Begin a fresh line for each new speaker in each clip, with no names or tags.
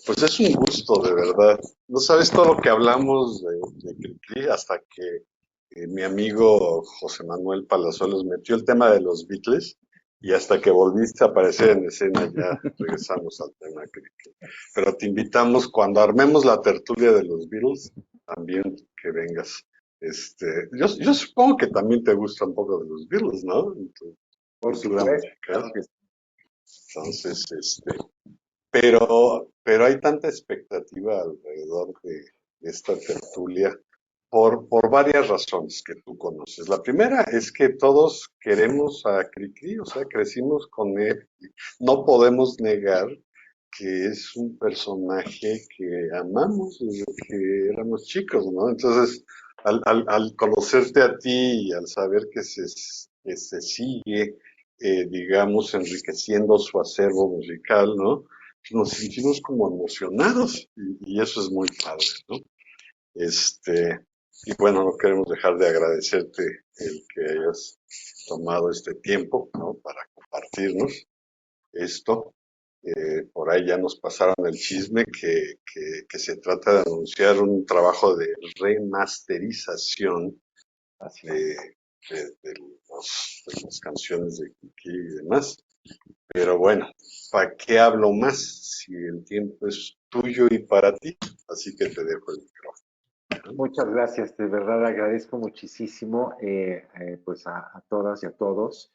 Pues es un gusto, de verdad. No sabes todo lo que hablamos de Cricri hasta que mi amigo José Manuel Palazuelos metió el tema de los Beatles y hasta que volviste a aparecer en escena ya regresamos al tema Cricri. Pero te invitamos cuando armemos la tertulia de los Beatles, también que vengas. Yo supongo que también te gusta un poco de los Beatles, ¿no? En tu
Por
cultura
supuesto, claro
musical.
que sí.
Entonces, pero hay tanta expectativa alrededor de esta tertulia por varias razones que tú conoces. La primera es que todos queremos a Cricri, o sea, crecimos con él. No podemos negar que es un personaje que amamos desde que éramos chicos, ¿no? Entonces, al conocerte a ti y al saber que se sigue, digamos, enriqueciendo su acervo musical, ¿no? Nos sentimos como emocionados y eso es muy padre, ¿no? Este, y bueno, no queremos dejar de agradecerte el que hayas tomado este tiempo, ¿no? Para compartirnos esto. Por ahí ya nos pasaron el chisme que se trata de anunciar un trabajo de remasterización
Así
de,
es.
de las canciones de Kiki y demás. Pero bueno, ¿para qué hablo más si el tiempo es tuyo y para ti? Así que te dejo el micrófono.
Muchas gracias, de verdad agradezco muchísimo pues a todas y a todos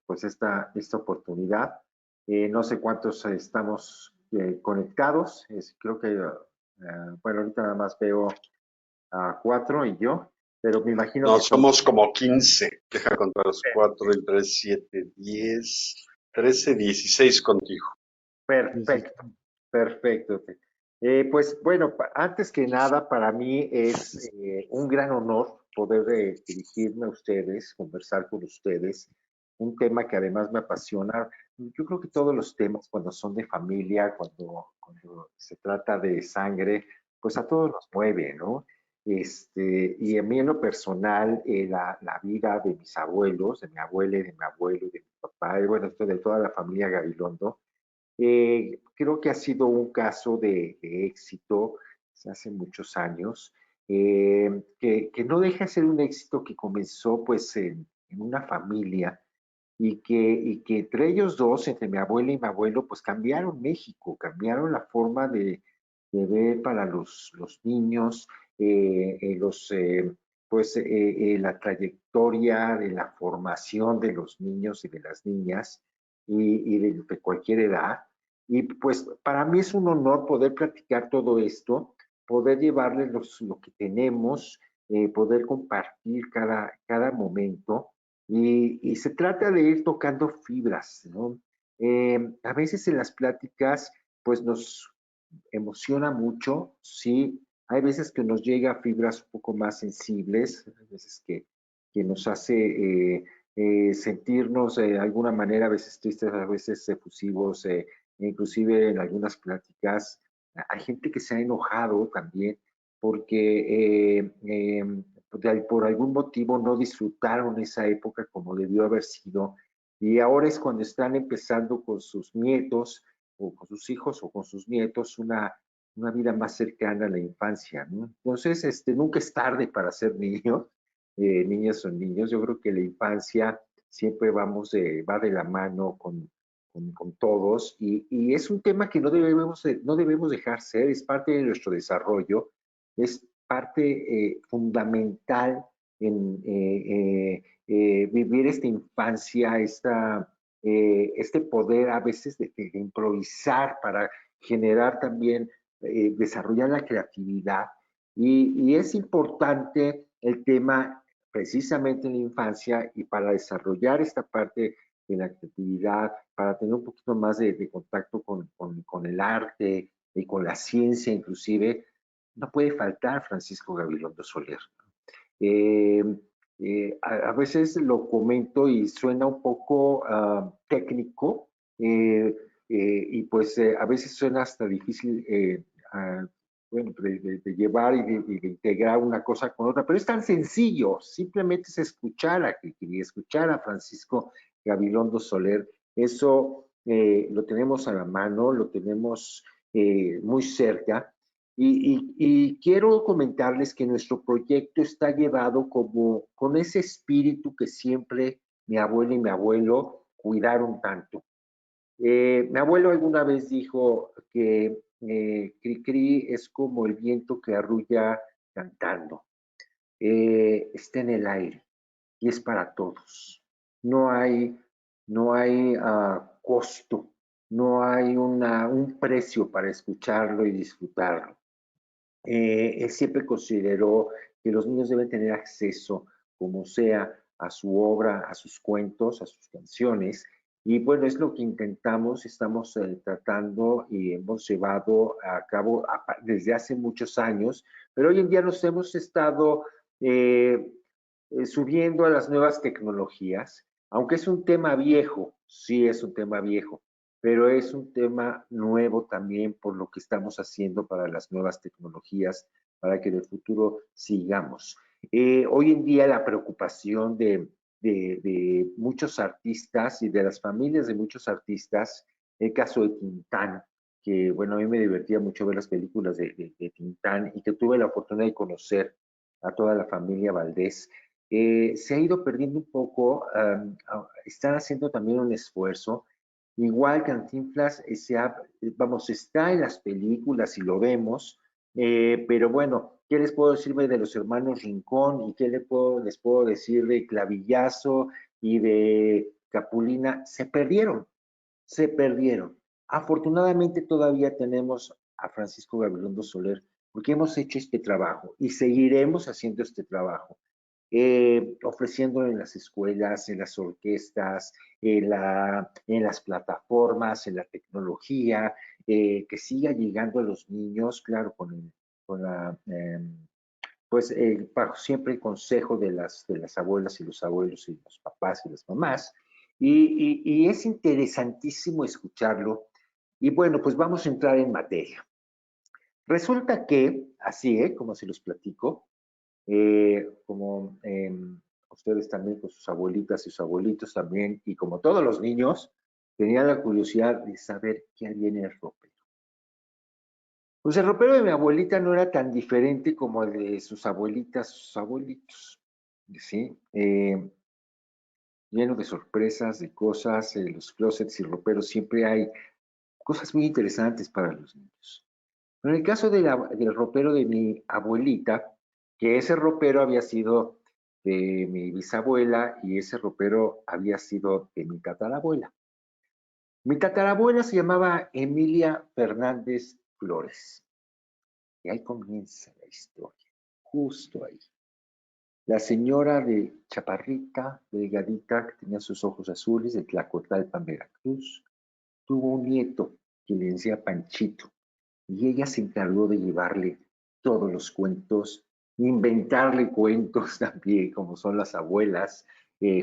pues esta oportunidad. No sé cuántos estamos conectados, creo que, bueno, ahorita nada más veo a 4 y yo, pero me imagino
No,
que son
somos como 15. Deja contar los 4 y 3, 7, 10, 13, 16 contigo. Sí, sí.
perfecto, perfecto. Pues bueno, antes que nada, para mí es un gran honor poder dirigirme a ustedes, conversar con ustedes, un tema que además me apasiona. Yo creo que todos los temas, cuando son de familia, cuando se trata de sangre, pues a todos nos mueve, ¿no? Y a mí en lo personal, la vida de mis abuelos, de mi abuela y de mi abuelo y de mi papá, y bueno, de toda la familia Gabilondo, creo que ha sido un caso de éxito hace muchos años, que no deja de ser un éxito que comenzó pues en una familia y que entre ellos dos, entre mi abuela y mi abuelo, pues cambiaron México, cambiaron la forma de ver para los niños, pues la trayectoria de la formación de los niños y de las niñas y de cualquier edad. Y pues para mí es un honor poder platicar todo esto, poder llevarles lo que tenemos, poder compartir cada momento. Y se trata de ir tocando fibras, ¿no? A veces en las pláticas, pues nos emociona mucho, sí. Hay veces que nos llega a fibras un poco más sensibles, hay veces que nos hace sentirnos de alguna manera, a veces tristes, a veces efusivos, inclusive en algunas pláticas. Hay gente que se ha enojado también porque por algún motivo no disfrutaron esa época como debió haber sido. Y ahora es cuando están empezando con sus nietos o con sus hijos o con sus nietos una vida más cercana a la infancia, ¿no? Entonces, nunca es tarde para ser niño, niñas o niños. Yo creo que la infancia siempre va de la mano con todos y es un tema que no debemos dejar ser, es parte de nuestro desarrollo, es parte fundamental en vivir esta infancia, este poder a veces de improvisar para generar también, desarrollar la creatividad. Y es importante el tema precisamente en la infancia y para desarrollar esta parte de la creatividad, para tener un poquito más de contacto con el arte y con la ciencia inclusive, no puede faltar Francisco Gabilondo Soler. Eh, a veces lo comento y suena un poco técnico, y pues a veces suena hasta difícil, bueno, de llevar y de integrar una cosa con otra, pero es tan sencillo, simplemente es escuchar a Kiki, escuchar a Francisco Gabilondo Soler. Eso lo tenemos a la mano, lo tenemos muy cerca. Y quiero comentarles que nuestro proyecto está llevado como con ese espíritu que siempre mi abuela y mi abuelo cuidaron tanto. Mi abuelo alguna vez dijo que Cricri es como el viento que arrulla cantando. Está en el aire y es para todos. No hay, no hay costo, no hay un precio para escucharlo y disfrutarlo. Él siempre consideró que los niños deben tener acceso, como sea, a su obra, a sus cuentos, a sus canciones. Y bueno, es lo que intentamos, estamos tratando y hemos llevado a cabo desde hace muchos años, pero hoy en día nos hemos estado eh, subiendo a las nuevas tecnologías, aunque es un tema viejo, sí es un tema viejo, pero es un tema nuevo también por lo que estamos haciendo para las nuevas tecnologías, para que en el futuro sigamos. Hoy en día la preocupación de muchos artistas y de las familias de muchos artistas, el caso de Tintán, que bueno, a mí me divertía mucho ver las películas de Tintán y que tuve la oportunidad de conocer a toda la familia Valdés, se ha ido perdiendo un poco, están haciendo también un esfuerzo. Igual Cantinflas, vamos, está en las películas y lo vemos, pero bueno, ¿qué les puedo decirme de los hermanos Rincón y qué les puedo decir de Clavillazo y de Capulina? Se perdieron, se perdieron. Afortunadamente todavía tenemos a Francisco Gabilondo Soler, porque hemos hecho este trabajo y seguiremos haciendo este trabajo, ofreciéndolo en las escuelas, en las orquestas, en las plataformas, en la tecnología, que siga llegando a los niños, claro, con la, pues bajo siempre el consejo de las abuelas y los abuelos y los papás y las mamás. Y es interesantísimo escucharlo. Y bueno, pues vamos a entrar en materia. Resulta que, así, como se los platico, como ustedes también con sus abuelitas y sus abuelitos también, y como todos los niños, tenían la curiosidad de saber qué había en el ropero. Pues el ropero de mi abuelita no era tan diferente como el de sus abuelitas, sus abuelitos, ¿sí? Lleno de sorpresas, de cosas, los closets y roperos siempre hay cosas muy interesantes para los niños. Pero en el caso del ropero de mi abuelita, que ese ropero había sido de mi bisabuela y ese ropero había sido de mi tatarabuela. Mi tatarabuela se llamaba Emilia Fernández Flores. Y ahí comienza la historia, justo ahí. La señora de chaparrita, delgadita, que tenía sus ojos azules, de Tlacotalpan, Veracruz, tuvo un nieto que le decía Panchito, y ella se encargó de llevarle todos los cuentos, inventarle cuentos también, como son las abuelas,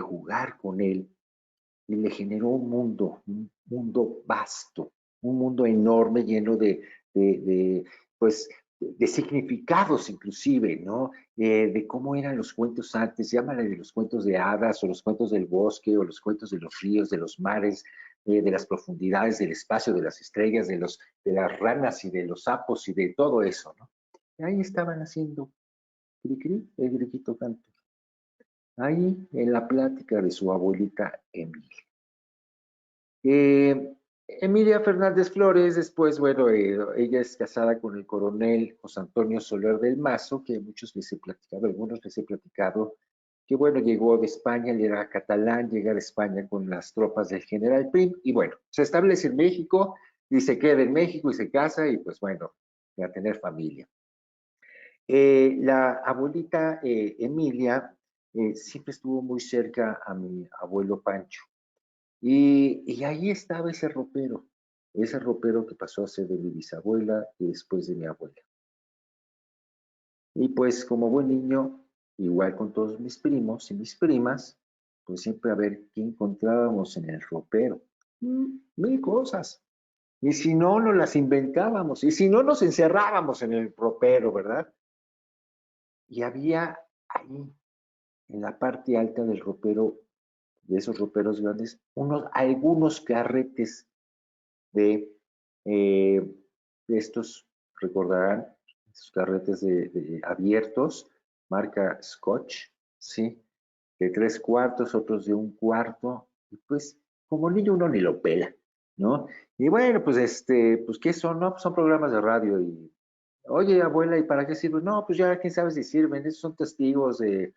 jugar con él, y le generó un mundo vasto, un mundo enorme lleno pues, de significados inclusive, ¿no? De cómo eran los cuentos antes, llámale de los cuentos de hadas o los cuentos del bosque o los cuentos de los ríos, de los mares, de las profundidades, del espacio, de las estrellas, de las ranas y de los sapos y de todo eso, ¿no? Y ahí estaban haciendo cri-cri, el grillito canto, ahí en la plática de su abuelita Emilia. Emilia Fernández Flores, después, bueno, ella es casada con el coronel José Antonio Soler del Mazo, que muchos les he platicado, algunos les he platicado, que bueno, llegó de España, él era catalán, llega de España con las tropas del general Prim, y bueno, se establece en México, y se queda en México, y se casa, y pues bueno, a tener familia. La abuelita Emilia siempre estuvo muy cerca a mi abuelo Pancho, y ahí estaba ese ropero que pasó a ser de mi bisabuela y después de mi abuela. Y pues como buen niño, igual con todos mis primos y mis primas, pues siempre a ver qué encontrábamos en el ropero. Mil cosas. Y si no, nos las inventábamos. Y si no, nos encerrábamos en el ropero, ¿verdad? Y había ahí, en la parte alta del ropero, de esos roperos grandes, algunos carretes de, eh, estos recordarán, esos carretes abiertos, marca Scotch, ¿sí? De 3 cuartos, otros de 1 cuarto, y pues como niño uno ni lo pela, ¿no? Y bueno, pues pues ¿qué son? No, pues son programas de radio y, oye, abuela, ¿y para qué sirven? No, pues ya quién sabe si sirven, esos son testigos de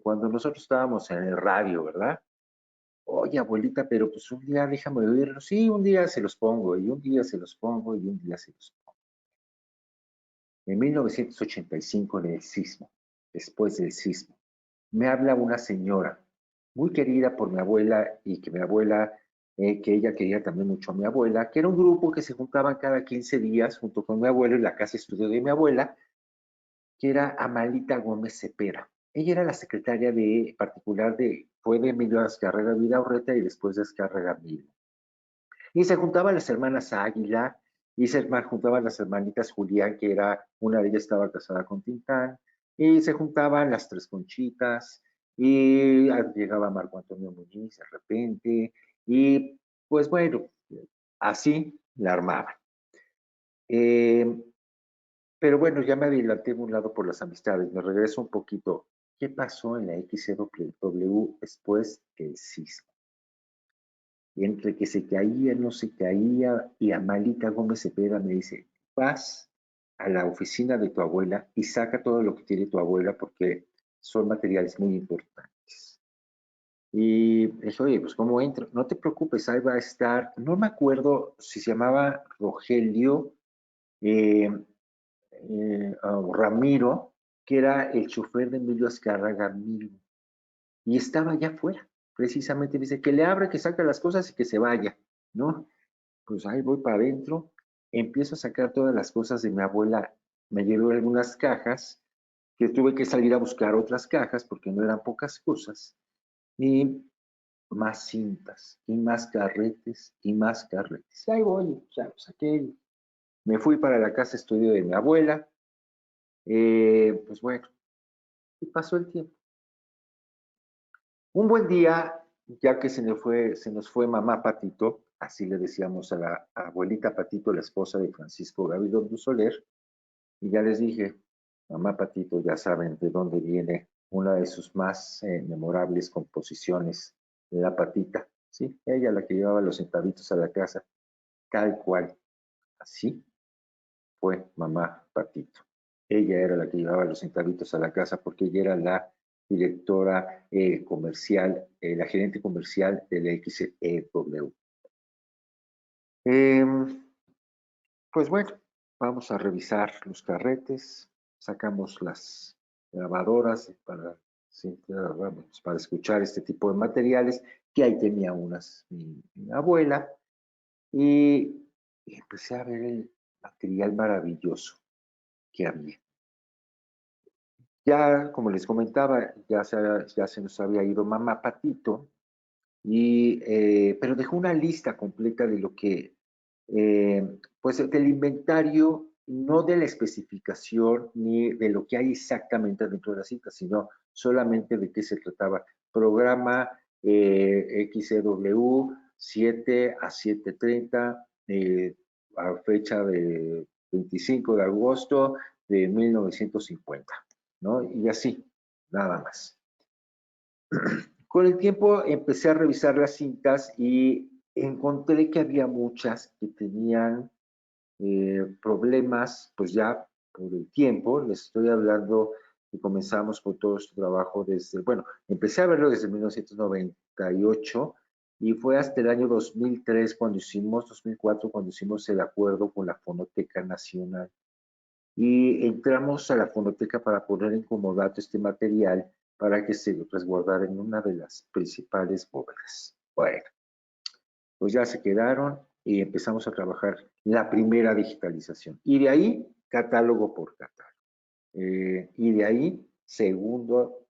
cuando nosotros estábamos en el radio, ¿verdad? Oye, abuelita, pero pues un día déjame oírlos. Sí, un día se los pongo, y un día se los pongo, y un día se los pongo. En 1985, en el sismo, después del sismo, me habla una señora muy querida por mi abuela y que mi abuela, que ella quería también mucho a mi abuela, que era un grupo que se juntaban cada 15 días junto con mi abuelo en la casa estudio de mi abuela, que era Amalita Gómez Cepera. Ella era la secretaria de particular fue de Emilio Azcárraga Vidaurreta y después de Azcárraga Milmo. Y se juntaban las hermanas Águila, y se juntaban las hermanitas Julián, que era, una de ellas estaba casada con Tintán, y se juntaban las tres Conchitas, y llegaba Marco Antonio Muñiz de repente, y pues bueno, así la armaban. Pero bueno, ya me adelanté en un lado por las amistades, me regreso un poquito. ¿Qué pasó en la XCW después del sismo? Entre que se caía, no se caía, y Amalita Gómez Cepeda me dice, vas a la oficina de tu abuela y saca todo lo que tiene tu abuela porque son materiales muy importantes. Y dije, oye, pues ¿cómo entro? No te preocupes, ahí va a estar, no me acuerdo si se llamaba Rogelio eh, Ramiro, que era el chofer de Emilio Azcárraga Milmo, y estaba allá afuera. Precisamente dice que le abre, que saca las cosas y que se vaya, ¿no? Pues ahí voy para adentro, empiezo a sacar todas las cosas de mi abuela, me llevo algunas cajas, que tuve que salir a buscar otras cajas porque no eran pocas cosas, y más cintas, y más carretes, y más carretes. Y ahí voy, ya lo saqué, me fui para la casa estudio de mi abuela, pues bueno, y pasó el tiempo. Un buen día, ya que se nos fue mamá Patito, así le decíamos a la abuelita Patito, la esposa de Francisco Gabilondo Soler, y ya les dije, mamá Patito, ya saben de dónde viene una de sus más memorables composiciones, La Patita, ¿sí? Ella la que llevaba los centavitos a la casa, tal cual, así fue mamá Patito. Ella era la que llevaba los centavitos a la casa porque ella era la directora comercial, la gerente comercial de la XEW. Pues bueno, vamos a revisar los carretes, sacamos las grabadoras para escuchar este tipo de materiales, que ahí tenía unas mi abuela, y empecé a ver el material maravilloso que había. Ya, como les comentaba, ya se nos había ido mamá Patito, pero dejó una lista completa de lo que, pues del inventario, no de la especificación ni de lo que hay exactamente dentro de la cinta, sino solamente de qué se trataba. Programa XCW 7 a 7:30, a fecha de 25 de agosto de 1950, ¿no? Y así, nada más. Con el tiempo empecé a revisar las cintas y encontré que había muchas que tenían problemas, pues ya por el tiempo. Les estoy hablando que comenzamos con todo este trabajo desde, bueno, empecé a verlo desde 1998 y fue hasta el año 2003 cuando 2004 cuando hicimos el acuerdo con la Fonoteca Nacional. Y entramos a la fonoteca para poner en comodato este material para que se resguardara en una de las principales bóvedas. Bueno, pues ya se quedaron y empezamos a trabajar la primera digitalización. Y de ahí, catálogo por catálogo. Y de ahí,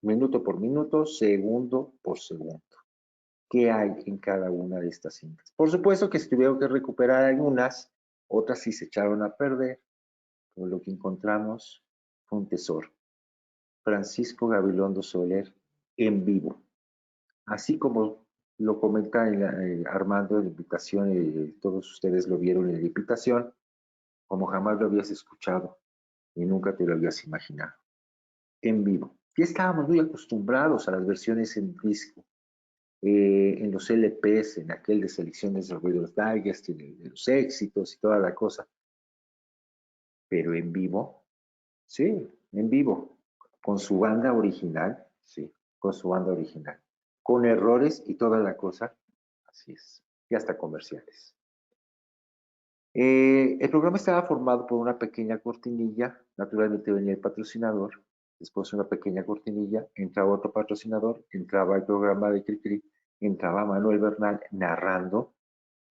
minuto por minuto, segundo por segundo. ¿Qué hay en cada una de estas cintas? Por supuesto que se tuvieron que recuperar algunas, otras sí se echaron a perder, pero lo que encontramos fue un tesoro. Francisco Gabilondo Soler en vivo. Así como lo comenta Armando en la invitación, y todos ustedes lo vieron en la invitación, como jamás lo habías escuchado y nunca te lo habías imaginado. En vivo. Ya estábamos muy acostumbrados a las versiones en disco, en los LPs, en aquel de selecciones de Reader's Digest, de los éxitos y toda la cosa. Pero en vivo, sí, en vivo, con su banda original, sí, con su banda original, con errores y toda la cosa, así es, y hasta comerciales. El programa estaba formado por una pequeña cortinilla, naturalmente venía el patrocinador, después una pequeña cortinilla, entraba otro patrocinador, entraba el programa de Cricri, entraba Manuel Bernal narrando,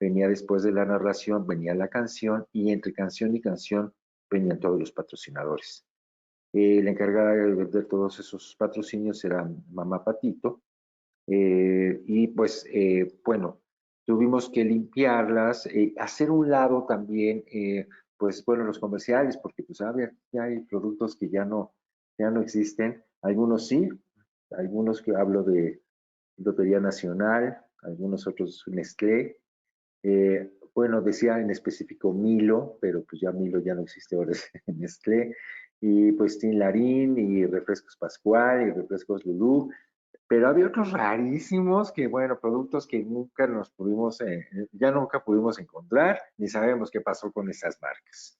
venía después de la narración, venía la canción y entre canción y canción venían todos los patrocinadores. La encargada de vender todos esos patrocinios era Mamá Patito, y pues, bueno, tuvimos que limpiarlas, hacer un lado también, pues, bueno, los comerciales, porque pues ya hay productos que ya no existen, algunos sí, algunos que hablo de Lotería Nacional, algunos otros Nestlé, bueno, decía en específico Milo, pero pues ya Milo ya no existe, ahora es Nestlé, y pues Tinlarín, y Refrescos Pascual, y Refrescos Lulú, pero había otros rarísimos que, bueno, productos que nunca nos pudimos, ya nunca pudimos encontrar, ni sabemos qué pasó con esas marcas.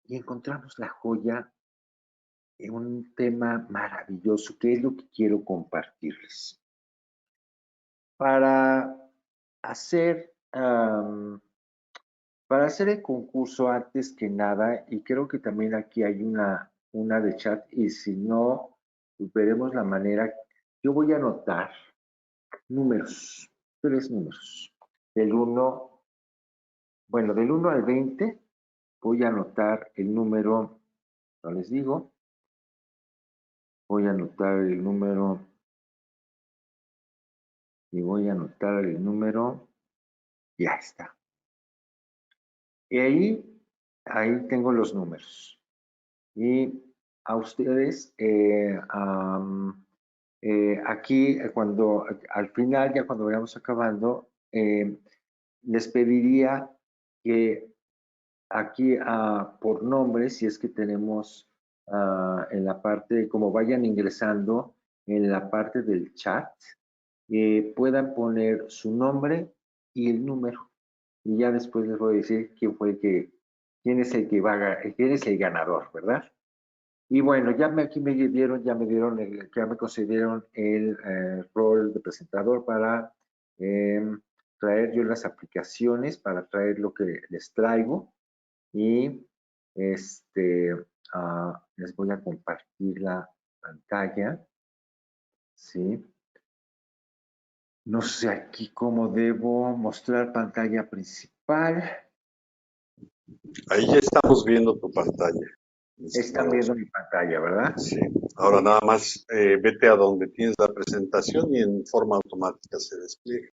Y encontramos la joya en un tema maravilloso, que es lo que quiero compartirles. Para hacer, para hacer el concurso, antes que nada, y creo que también aquí hay una de chat, y si no, pues veremos la manera. Yo voy a anotar números, 3 números. Del 1, bueno, del 1 al 20, voy a anotar el número, no les digo, voy a anotar el número, y voy a anotar el número, ya está. Y ahí tengo los números. Y a ustedes, aquí, cuando, al final, ya cuando vayamos acabando, les pediría que aquí por nombre, si es que tenemos en la parte, como vayan ingresando en la parte del chat, puedan poner su nombre y el número. Y ya después les voy a decir quién es el que quién es el ganador, ¿verdad? Y bueno, aquí ya me concedieron el rol de presentador para traer yo las aplicaciones, para traer lo que les traigo. Y les voy a compartir la pantalla, ¿sí? No sé aquí cómo debo mostrar pantalla principal.
Ahí ya estamos viendo tu pantalla.
Están viendo mi pantalla, ¿verdad?
Sí. Ahora nada más vete a donde tienes la presentación y en forma automática se despliega.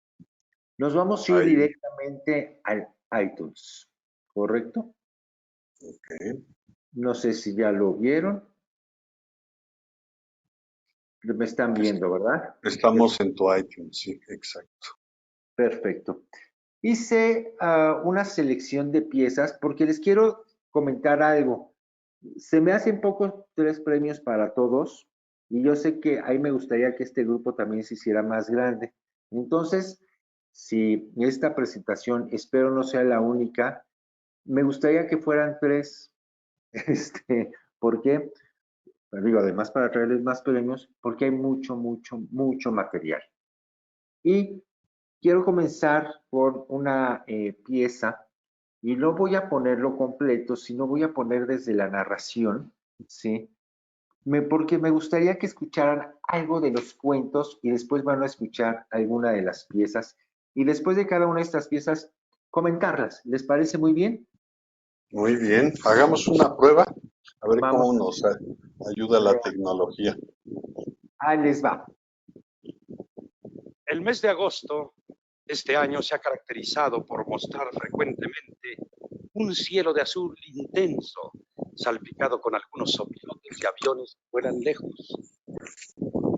Nos vamos a ir
Ahí.
directamente al iTunes, ¿correcto?
Okay.
No sé si ya lo vieron. Me están viendo, ¿verdad?
Estamos en tu iTunes, sí, exacto.
Perfecto. Hice una selección de piezas porque les quiero comentar algo. Se me hacen pocos 3 premios para todos y yo sé que ahí me gustaría que este grupo también se hiciera más grande. Entonces, si esta presentación, espero no sea la única, me gustaría que fueran 3. ¿Por qué? Pero digo, además para traerles más premios, porque hay mucho, mucho, mucho material. Y quiero comenzar por una pieza y no voy a ponerlo completo, sino voy a poner desde la narración, ¿sí? Porque me gustaría que escucharan algo de los cuentos y después van a escuchar alguna de las piezas y después de cada una de estas piezas comentarlas. ¿Les parece muy bien?
Muy bien, hagamos una prueba a ver
Vamos
cómo
a
nos ayuda la
ver.
tecnología.
Ahí les va.
El mes de agosto este año se ha caracterizado por mostrar frecuentemente un cielo de azul intenso, salpicado con algunos sopilotes de aviones que vuelan lejos.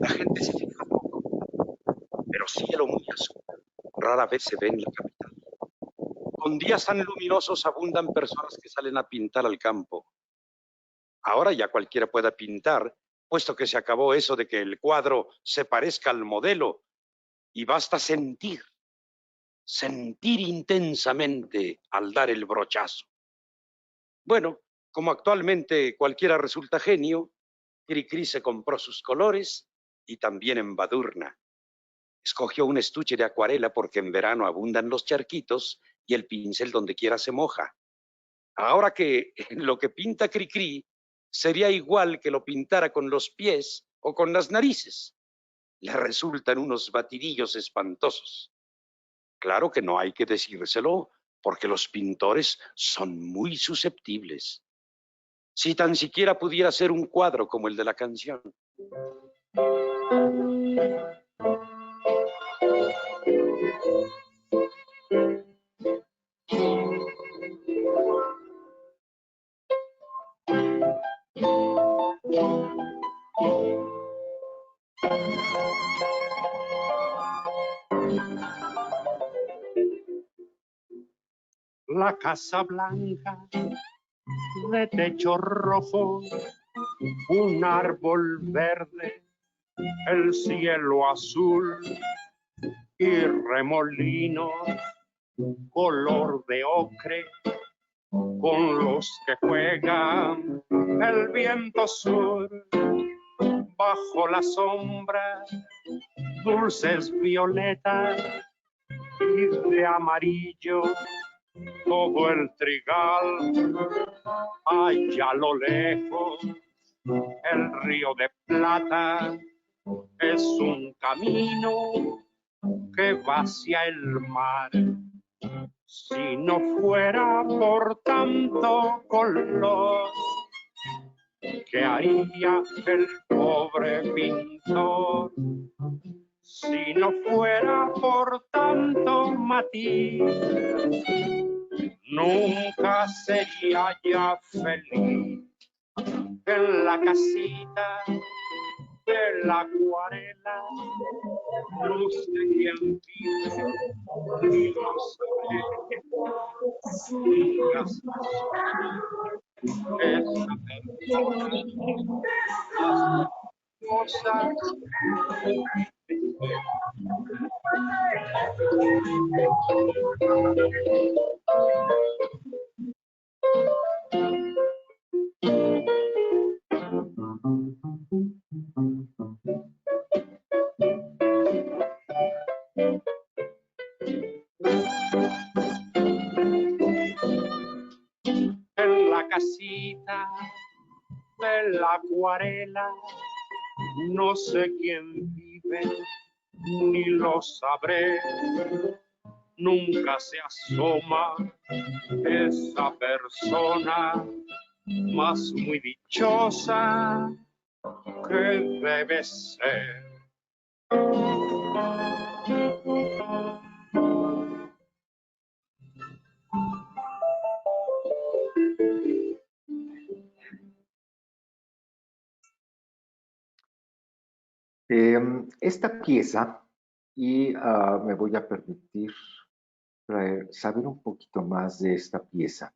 La gente se fija poco, pero cielo muy azul rara vez se ve en la capital. Con días tan luminosos abundan personas que salen a pintar al campo. Ahora ya cualquiera pueda pintar, puesto que se acabó eso de que el cuadro se parezca al modelo y basta sentir intensamente al dar el brochazo. Bueno, como actualmente cualquiera resulta genio, Cricri se compró sus colores y también embadurna. Escogió un estuche de acuarela porque en verano abundan los charquitos y el pincel donde quiera se moja. Ahora que lo que pinta Cricri sería igual que lo pintara con los pies o con las narices. Le resultan unos batidillos espantosos. Claro que no hay que decírselo, porque los pintores son muy susceptibles. Si tan siquiera pudiera ser un cuadro como el de la canción.
La Casa Blanca de techo rojo, un árbol verde, el cielo azul y remolinos color de ocre con los que juegan el viento sur. Bajo la sombra, dulces violetas y de amarillo todo el trigal. Allá a lo lejos, el río de Plata es un camino que va hacia el mar. Si no fuera por tanto color, ¿qué haría el pobre pintor? Si no fuera por tanto matiz, nunca sería ya feliz en la casita de la acuarela. No sé quién vive y no sabe esa persona, cosas. En la casita de la acuarela, no sé quién vive, ni lo sabré. Nunca se asoma esa persona más muy dichosa que debe ser.
Esta pieza, y me voy a permitir saber un poquito más de esta pieza.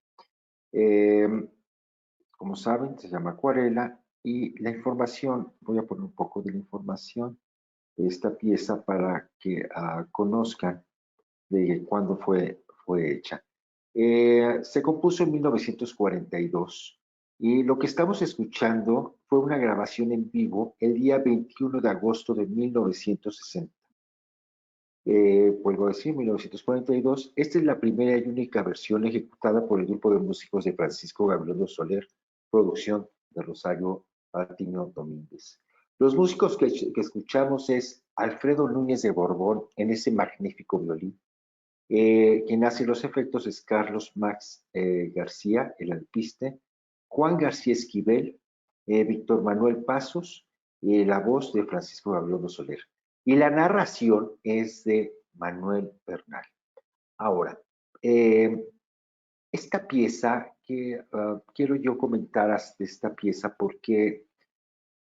Como saben, se llama Acuarela y la información, voy a poner un poco de la información de esta pieza para que conozcan de cuándo fue hecha. Se compuso en 1942 y lo que estamos escuchando fue una grabación en vivo el día 21 de agosto de 1960. Vuelvo a decir, 1942. Esta es la primera y única versión ejecutada por el grupo de músicos de Francisco Gabilondo Soler, producción de Rosario Patiño Domínguez. Los músicos que escuchamos es Alfredo Núñez de Borbón en ese magnífico violín. Quien hace los efectos es Carlos Max García, el alpiste, Juan García Esquivel, Víctor Manuel Pasos, y la voz de Francisco Gabilondo Soler. Y la narración es de Manuel Bernal. Ahora, esta pieza que quiero yo comentar de esta pieza porque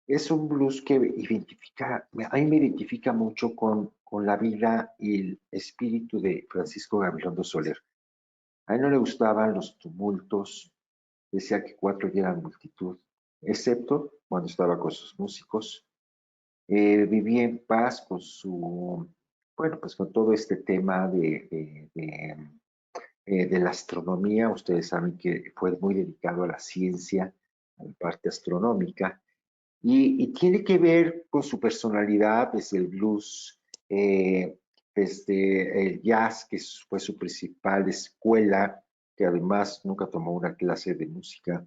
es un blues que identifica, a mí me identifica mucho con la vida y el espíritu de Francisco Gabilondo Soler. A él no le gustaban los tumultos, decía que 4 ya eran multitud, excepto cuando estaba con sus músicos. Vivía en paz con su, bueno, pues con todo este tema de la astronomía. Ustedes saben que fue muy dedicado a la ciencia, a la parte astronómica, y tiene que ver con su personalidad, desde el blues, desde el jazz, que fue su principal escuela, que además nunca tomó una clase de música,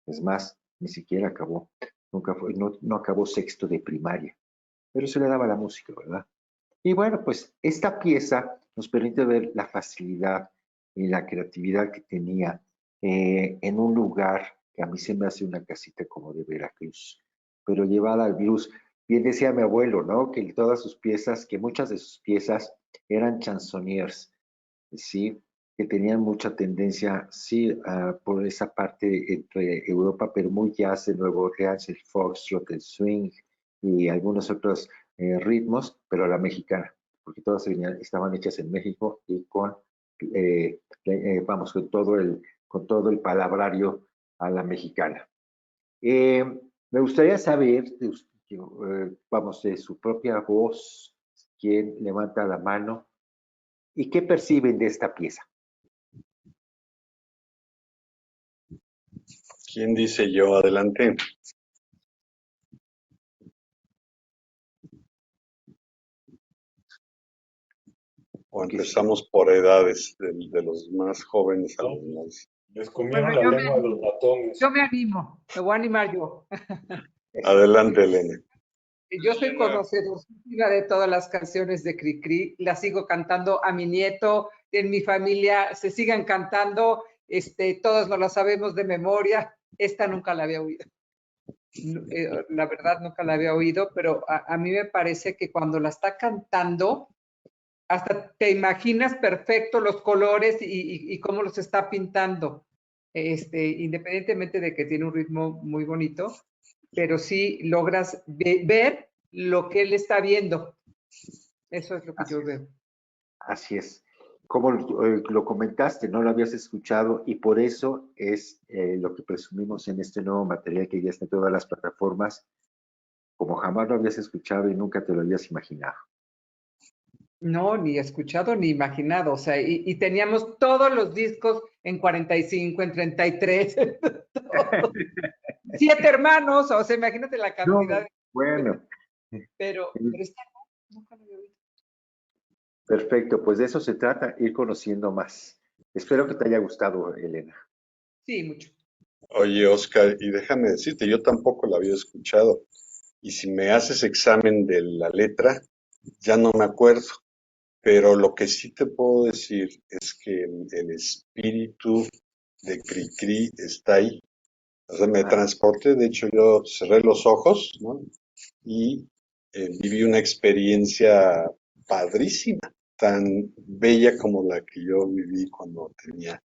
es más, ni siquiera acabó, no acabó sexto de primaria, pero se le daba la música, ¿verdad? Y bueno, pues esta pieza nos permite ver la facilidad y la creatividad que tenía en un lugar que a mí se me hace una casita como de Veracruz, pero llevada al blues. Bien decía mi abuelo, ¿no? Que todas sus piezas, que muchas de sus piezas eran chansonniers, ¿sí? Que tenían mucha tendencia, sí, por esa parte entre Europa, pero muy jazz de Nueva Orleans, el foxtrot, el swing y algunos otros ritmos, pero a la mexicana, porque todas estaban hechas en México y vamos, con todo el palabrario a la mexicana. Me gustaría saber, vamos, de su propia voz, quién levanta la mano y qué perciben de esta pieza.
¿Quién dice yo? Adelante. O empezamos por edades, de los más jóvenes a los más.
Les comieron la lengua a los ratones.
Yo me animo, me voy a animar yo.
Adelante, Elena.
Yo soy conocedora de todas las canciones de Cricri, las sigo cantando a mi nieto, en mi familia se siguen cantando, todos nos las sabemos de memoria. Esta nunca la había oído. La verdad nunca la había oído, pero a mí me parece que cuando la está cantando, hasta te imaginas perfecto los colores y cómo los está pintando, independientemente de que tiene un ritmo muy bonito, pero sí logras ver lo que él está viendo. Eso es lo que yo veo.
Así es. Como lo comentaste, no lo habías escuchado y por eso es lo que presumimos en este nuevo material que ya está en todas las plataformas, como jamás lo habías escuchado y nunca te lo habías imaginado.
No, ni escuchado ni imaginado. O sea, y teníamos todos los discos en 45, en 33. 7 hermanos, o sea, imagínate la cantidad.
No, bueno.
Pero esta nunca lo había oído.
Perfecto, pues de eso se trata, ir conociendo más. Espero que te haya gustado, Elena.
Sí, mucho.
Oye, Oscar, y déjame decirte, yo tampoco la había escuchado. Y si me haces examen de la letra, ya no me acuerdo. Pero lo que sí te puedo decir es que el espíritu de Cricri está ahí. O sea, me transporté, de hecho yo cerré los ojos, ¿no? Y viví una experiencia padrísima, tan bella como la que yo viví cuando tenía,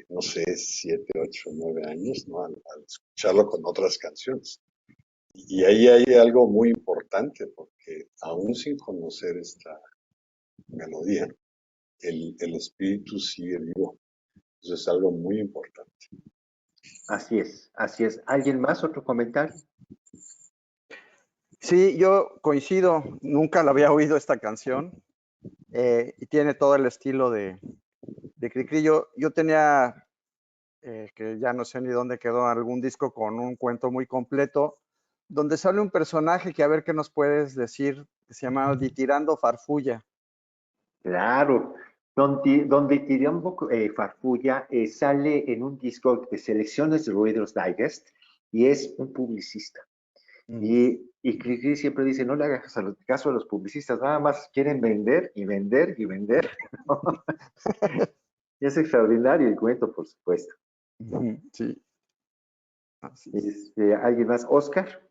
no sé, 7, 8, 9 años, ¿no? Al escucharlo con otras canciones. Y ahí hay algo muy importante, porque aún sin conocer esta melodía, el espíritu sigue vivo. Eso es algo muy importante.
Así es, así es. ¿Alguien más? ¿Otro comentario?
Sí, yo coincido, nunca la había oído esta canción y tiene todo el estilo de Cricri. Yo tenía, que ya no sé ni dónde quedó, algún disco con un cuento muy completo, donde sale un personaje que a ver qué nos puedes decir, que se llama Ditirando Farfulla.
Claro, donde Tirando Farfulla sale en un disco de selecciones de Reader's Digest y es un publicista. Y Cricri siempre dice, no le hagas caso a los publicistas, nada más quieren vender y vender y vender. Y es extraordinario el cuento, por supuesto.
Sí. Así es.
¿Alguien más? ¿Oscar?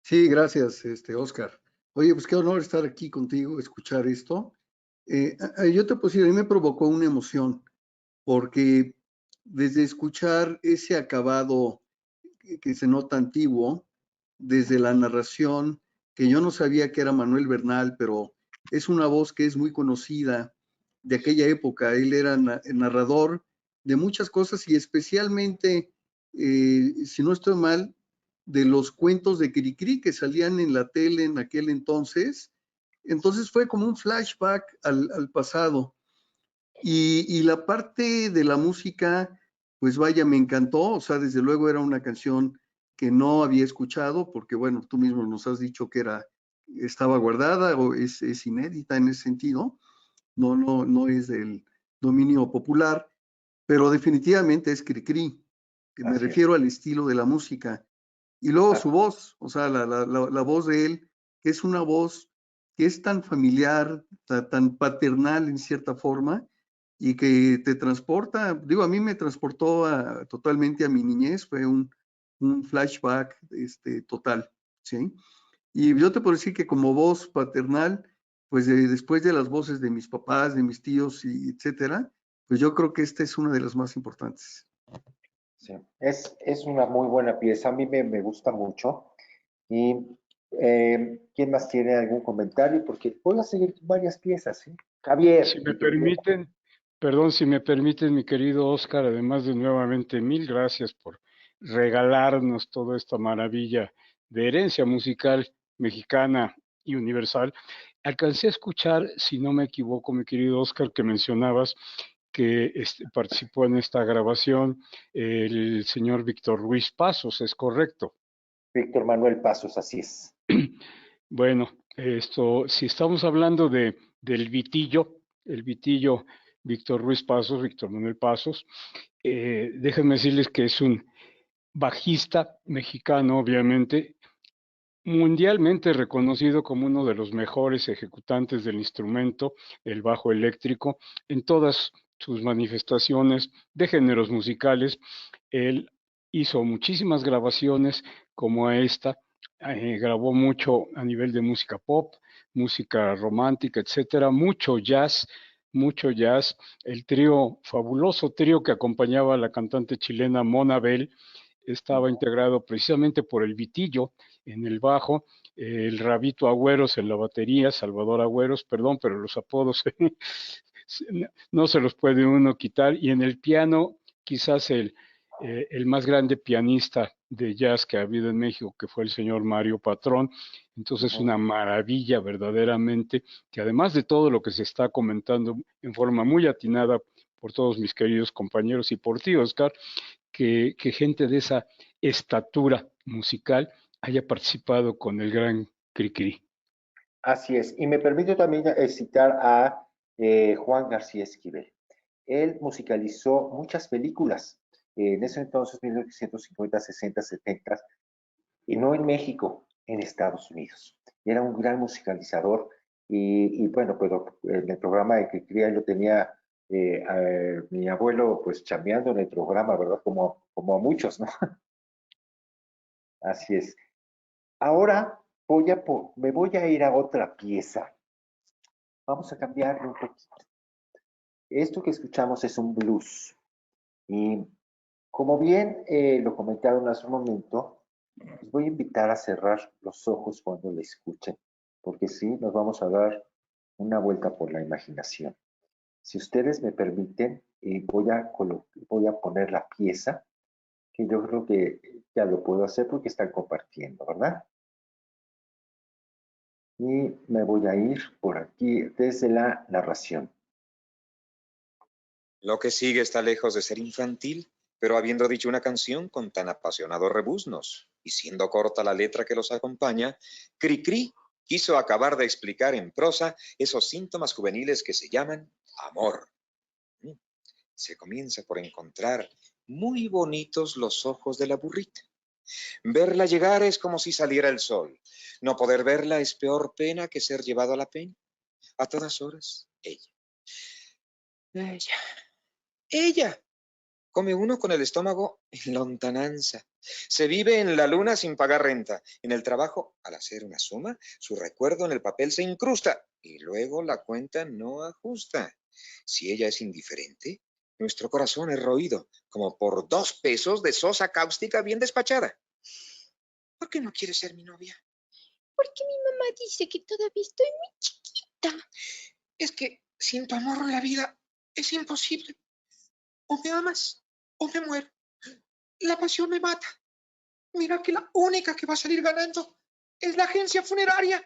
Sí, gracias, Oscar. Oye, pues qué honor estar aquí contigo, escuchar esto. Yo te puedo decir, a mí me provocó una emoción, porque desde escuchar ese acabado que se nota antiguo, desde la narración, que yo no sabía que era Manuel Bernal, pero es una voz que es muy conocida de aquella época. Él era narrador de muchas cosas y especialmente, si no estoy mal, de los cuentos de Cricri que salían en la tele en aquel entonces. Entonces fue como un flashback al pasado. Y la parte de la música, pues vaya, me encantó. O sea, desde luego era una canción que no había escuchado, porque bueno, tú mismo nos has dicho que estaba guardada o es inédita en ese sentido. No es del dominio popular, pero definitivamente es Cricri. Me refiero al estilo de la música. Y luego su voz, o sea, la voz de él, que es una voz que es tan familiar, tan paternal en cierta forma, y que te transporta, digo, a mí me transportó totalmente a mi niñez, fue un flashback total, ¿sí? Y yo te puedo decir que como voz paternal, pues después de las voces de mis papás, de mis tíos, y etcétera, pues yo creo que esta es una de las más importantes.
Sí, es una muy buena pieza, a mí me gusta mucho. Y ¿quién más tiene algún comentario? Porque voy a seguir varias piezas, ¿sí? Javier.
Si me permiten, perdón, si me permiten, mi querido Oscar, además de nuevamente mil gracias por regalarnos toda esta maravilla de herencia musical mexicana y universal. Alcancé a escuchar, si no me equivoco, mi querido Oscar, que mencionabas que participó en esta grabación el señor Víctor Ruiz Pasos, ¿es correcto?
Víctor Manuel Pasos, así es.
Bueno, si estamos hablando del Vitillo, el Vitillo Víctor Ruiz Pasos, Víctor Manuel Pasos, déjenme decirles que es un bajista mexicano, obviamente, mundialmente reconocido como uno de los mejores ejecutantes del instrumento, el bajo eléctrico, en todas sus manifestaciones de géneros musicales. Él hizo muchísimas grabaciones como esta, grabó mucho a nivel de música pop, música romántica, etcétera, mucho jazz, el fabuloso trío que acompañaba a la cantante chilena Mona Bell, estaba integrado precisamente por el Vitillo en el bajo, el Rabito Agüeros en la batería, Salvador Agüeros, perdón, pero los apodos no se los puede uno quitar, y en el piano quizás el más grande pianista de jazz que ha habido en México, que fue el señor Mario Patrón. Entonces, una maravilla verdaderamente, que además de todo lo que se está comentando en forma muy atinada por todos mis queridos compañeros y por ti, Oscar, que gente de esa estatura musical haya participado con el gran Cricri.
Así es. Y me permito también citar a Juan García Esquivel. Él musicalizó muchas películas en ese entonces, 1950, 60, 70, y no en México, en Estados Unidos. Era un gran musicalizador y bueno, pero en el programa de Cricri lo tenía mi abuelo pues chambeando en el programa, ¿verdad? Como a muchos, ¿no? Así es. Ahora me voy a ir a otra pieza. Vamos a cambiarlo un poquito. Esto que escuchamos es un blues. Y como bien lo comentaron hace un momento, les voy a invitar a cerrar los ojos cuando la escuchen, porque sí, nos vamos a dar una vuelta por la imaginación. Si ustedes me permiten, voy a poner la pieza, que yo creo que ya lo puedo hacer porque están compartiendo, ¿verdad? Y me voy a ir por aquí desde la narración.
Lo que sigue está lejos de ser infantil, pero habiendo dicho una canción con tan apasionados rebuznos y siendo corta la letra que los acompaña, Cricri quiso acabar de explicar en prosa esos síntomas juveniles que se llaman amor. Se comienza por encontrar muy bonitos los ojos de la burrita. Verla llegar es como si saliera el sol. No poder verla es peor pena que ser llevado a la pena. A todas horas, ella. Come uno con el estómago en lontananza. Se vive en la luna sin pagar renta. En el trabajo, al hacer una suma, su recuerdo en el papel se incrusta y luego la cuenta no ajusta. Si ella es indiferente, nuestro corazón es roído, como por 2 pesos de sosa cáustica bien despachada. ¿Por qué no quieres ser mi novia?
Porque mi mamá dice que todavía estoy muy chiquita.
Es que Sin tu amor la vida es imposible. O me amas o me muero. La pasión me mata. Mira que la única que va a salir ganando es la agencia funeraria.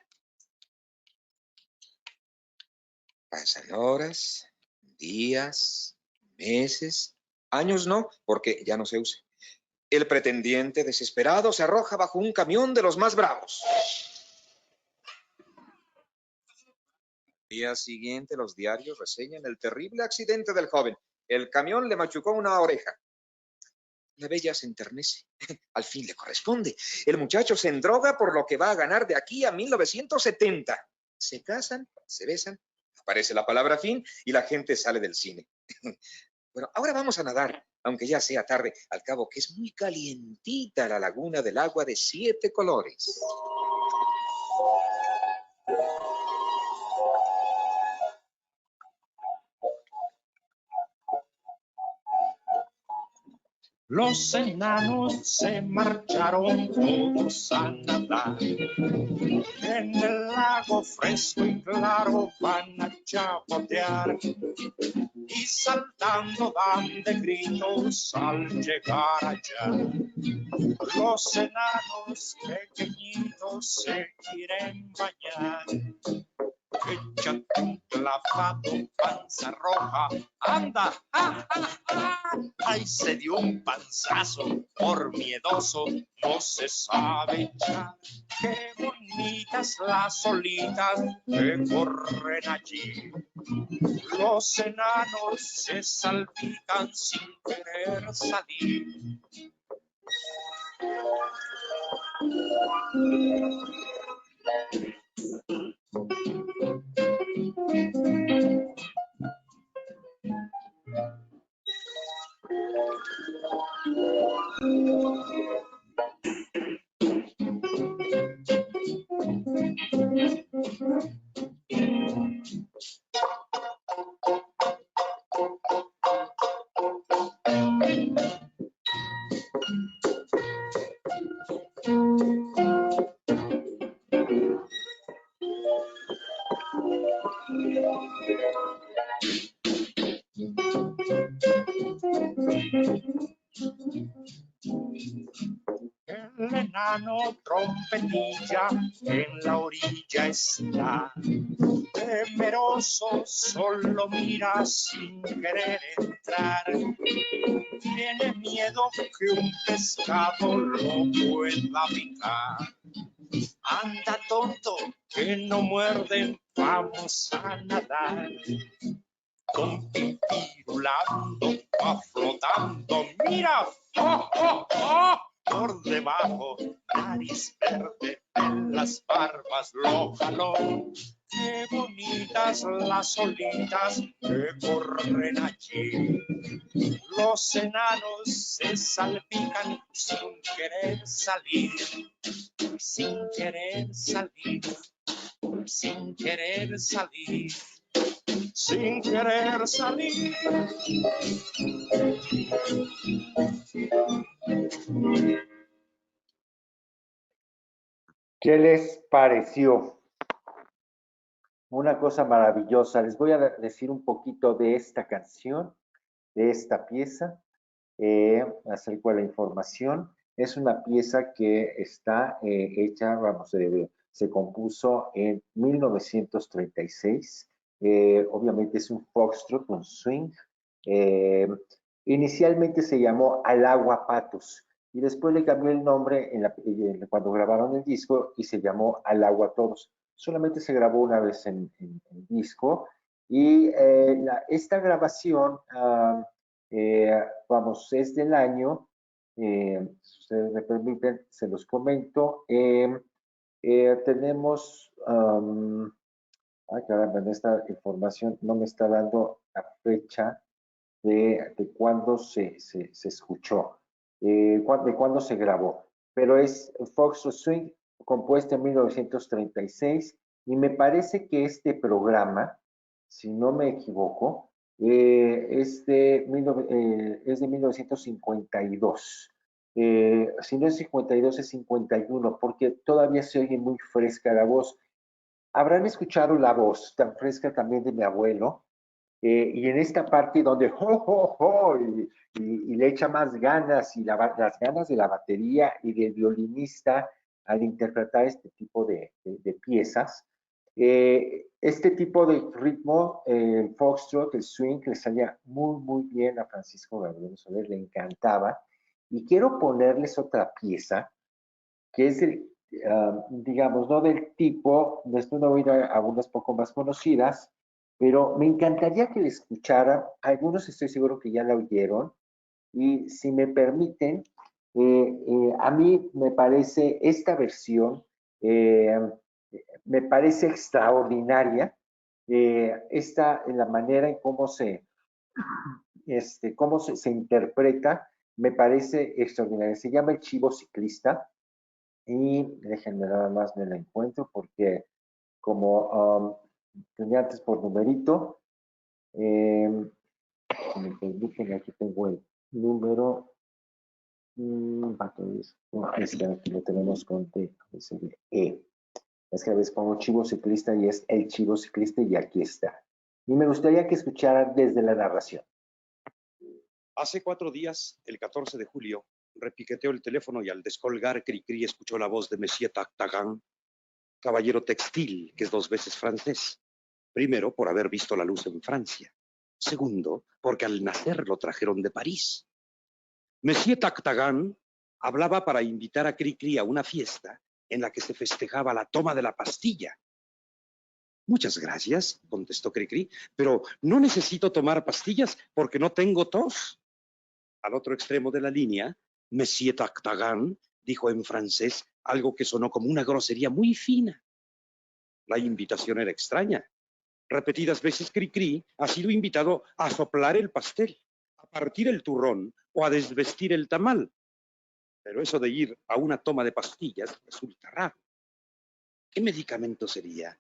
Pasan horas, días, meses, años no, porque ya no se usa. El pretendiente desesperado se arroja bajo un camión de los más bravos. Al día siguiente los diarios reseñan el terrible accidente del joven. El camión le machucó una oreja. La bella se enternece. Al fin le corresponde. El muchacho se endroga por lo que va a ganar de aquí a 1970. Se casan, se besan, aparece la palabra fin y la gente sale del cine. Bueno, ahora vamos a nadar, aunque ya sea tarde, al cabo que es muy calientita la laguna del agua de 7 colores.
Los enanos se marcharon todos a nadar. En el lago fresco y claro van a chapotear. Y saltando dan de gritos al llegar allá. Los enanos pequeñitos se quieren bañar. Échate un clavado, panza roja, anda, ahí se dio un panzazo, por miedoso no se sabe echar. Qué bonitas las olitas que corren allí. Los enanos se salpican sin querer salir. El enano trompetilla en la orilla está, temeroso solo mira sin querer entrar. Tiene miedo que un pescado lo pueda picar. Anda tonto, que no muerden, vamos a nadar. Don Pimpirulando va flotando, mira, ¡oh, oh, oh! Por debajo, nariz verde, en las barbas lo jaló. Qué bonitas las olitas que corren allí. Los enanos se salpican sin querer salir, sin querer salir, sin querer salir, sin querer salir.
¿Qué les pareció? Una cosa maravillosa. Les voy a decir un poquito de esta canción, de esta pieza, acerca de la información. Es una pieza que está hecha, vamos, se compuso en 1936. Obviamente es un foxtrot, un swing. Inicialmente se llamó Al agua patos y después le cambió el nombre cuando grabaron el disco y se llamó Al agua todos. Solamente se grabó una vez en disco y esta grabación, vamos, es del año, si ustedes me permiten, se los comento. Tenemos, ay caramba, en esta información no me está dando la fecha de cuándo se escuchó, de cuándo se grabó, pero es Fox Swing, compuesta en 1936, y me parece que este programa, si no me equivoco, es de 1952. Si no es 52, es 51, porque todavía se oye muy fresca la voz. Habrán escuchado la voz tan fresca también de mi abuelo, Y en esta parte donde ¡jo, jo, jo! Y le echa más ganas, y las ganas de la batería y del violinista al interpretar este tipo de piezas. Este tipo de ritmo, el foxtrot, el swing, le salía muy, muy bien a Francisco Gabriel Soler, le encantaba. Y quiero ponerles otra pieza, que es digamos, no del tipo, después me voy a ir a unas poco más conocidas, pero me encantaría que le escuchara. Algunos estoy seguro que ya la oyeron, y si me permiten, a mí me parece esta versión, eh, me parece extraordinaria, la manera en cómo se interpreta, me parece extraordinaria. Se llama El Chivo Ciclista, y déjenme nada más me la encuentro, porque como tenía antes por numerito, si me permiten, aquí tengo el número. Aquí lo tenemos con D, es el E. Es que a veces pongo Chivo Ciclista y es El Chivo Ciclista, y aquí está. Y me gustaría que escucharan desde la narración.
Hace 4 días, el 14 de julio, repiqueteó el teléfono y al descolgar, Cricri escuchó la voz de Monsieur Tactagan, caballero textil, que es 2 veces francés. Primero, por haber visto la luz en Francia. Segundo, porque al nacer lo trajeron de París. Monsieur Tactagan hablaba para invitar a Cricri a una fiesta en la que se festejaba la toma de la pastilla. Muchas gracias, contestó Cricri, pero no necesito tomar pastillas porque no tengo tos. Al otro extremo de la línea, Monsieur Tactagan dijo en francés algo que sonó como una grosería muy fina. La invitación era extraña. Repetidas veces Cricri ha sido invitado a soplar el pastel, a partir el turrón o a desvestir el tamal. Pero eso de ir a una toma de pastillas resulta raro. ¿Qué medicamento sería?